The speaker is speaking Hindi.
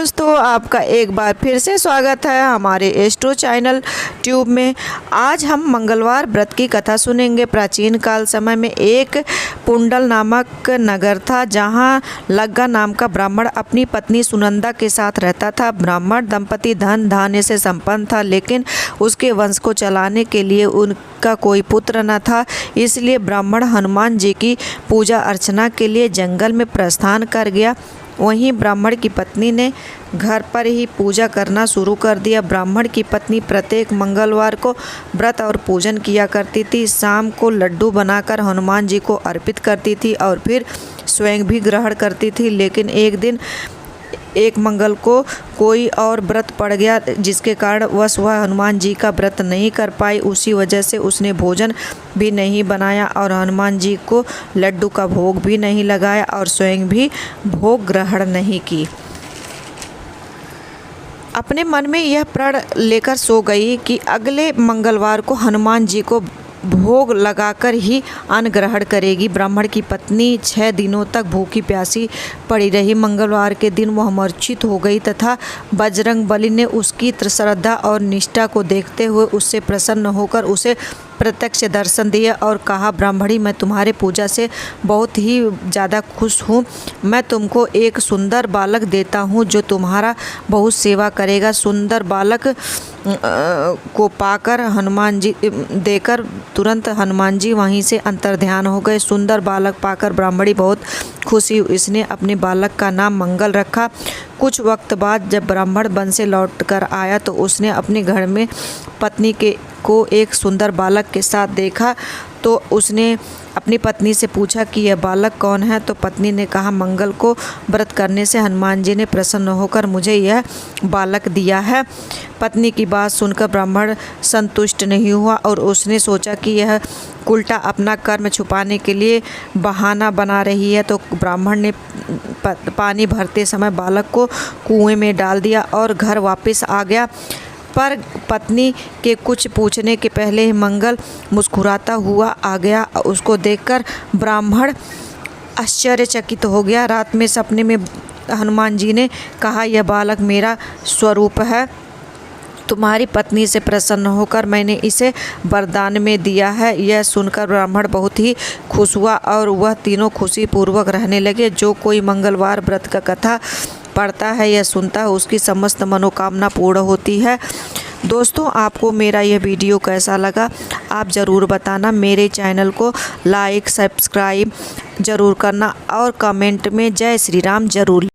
दोस्तों, आपका एक बार फिर से स्वागत है हमारे एस्ट्रो चैनल ट्यूब में। आज हम मंगलवार व्रत की कथा सुनेंगे। प्राचीन काल समय में एक पुंडल नामक नगर था, जहां लग्गा नाम का ब्राह्मण अपनी पत्नी सुनंदा के साथ रहता था। ब्राह्मण दंपति धन धान्य से संपन्न था, लेकिन उसके वंश को चलाने के लिए उनका कोई पुत्र न था। इसलिए ब्राह्मण हनुमान जी की पूजा अर्चना के लिए जंगल में प्रस्थान कर गया। वहीं ब्राह्मण की पत्नी ने घर पर ही पूजा करना शुरू कर दिया। ब्राह्मण की पत्नी प्रत्येक मंगलवार को व्रत और पूजन किया करती थी। शाम को लड्डू बनाकर हनुमान जी को अर्पित करती थी और फिर स्वयं भी ग्रहण करती थी। लेकिन एक दिन एक मंगल को कोई और व्रत पड़ गया, जिसके कारण वह हनुमान जी का व्रत नहीं कर पाई। उसी वजह से उसने भोजन भी नहीं बनाया और हनुमान जी को लड्डू का भोग भी नहीं लगाया और स्वयं भी भोग ग्रहण नहीं की। अपने मन में यह प्रण लेकर सो गई कि अगले मंगलवार को हनुमान जी को भोग लगाकर ही अन्न ग्रहण करेगी। ब्राह्मण की पत्नी 6 दिनों तक भूखी प्यासी पड़ी रही। मंगलवार के दिन वह मूर्छित हो गई तथा बजरंगबली ने उसकी श्रद्धा और निष्ठा को देखते हुए उससे प्रसन्न होकर उसे प्रत्यक्ष दर्शन दिया और कहा, ब्राह्मणी, मैं तुम्हारे पूजा से बहुत ही ज़्यादा खुश हूँ। मैं तुमको एक सुंदर बालक देता हूँ जो तुम्हारा बहुत सेवा करेगा। सुंदर बालक को पाकर हनुमान जी देकर तुरंत हनुमान जी वहीं से अंतर्ध्यान हो गए। सुंदर बालक पाकर ब्राह्मणी बहुत खुशी हुई। इसने अपने बालक का नाम मंगल रखा। कुछ वक्त बाद जब ब्राह्मण वन से लौट कर आया तो उसने अपने घर में पत्नी को एक सुंदर बालक के साथ देखा। तो उसने अपनी पत्नी से पूछा कि यह बालक कौन है। तो पत्नी ने कहा, मंगल को व्रत करने से हनुमान जी ने प्रसन्न होकर मुझे यह बालक दिया है। पत्नी की बात सुनकर ब्राह्मण संतुष्ट नहीं हुआ और उसने सोचा कि यह उल्टा अपना कर्म छुपाने के लिए बहाना बना रही है। तो ब्राह्मण ने पानी भरते समय बालक को कुएं में डाल दिया और घर वापस आ गया। पर पत्नी के कुछ पूछने के पहले ही मंगल मुस्कुराता हुआ आ गया। उसको देखकर ब्राह्मण आश्चर्यचकित हो गया। रात में सपने में हनुमान जी ने कहा, यह बालक मेरा स्वरूप है। तुम्हारी पत्नी से प्रसन्न होकर मैंने इसे वरदान में दिया है। यह सुनकर ब्राह्मण बहुत ही खुश हुआ और वह तीनों खुशी पूर्वक रहने लगे। जो कोई मंगलवार व्रत का कथा पढ़ता है या सुनता है, उसकी समस्त मनोकामना पूर्ण होती है। दोस्तों, आपको मेरा यह वीडियो कैसा लगा आप ज़रूर बताना। मेरे चैनल को लाइक सब्सक्राइब ज़रूर करना और कमेंट में जय श्री राम ज़रूर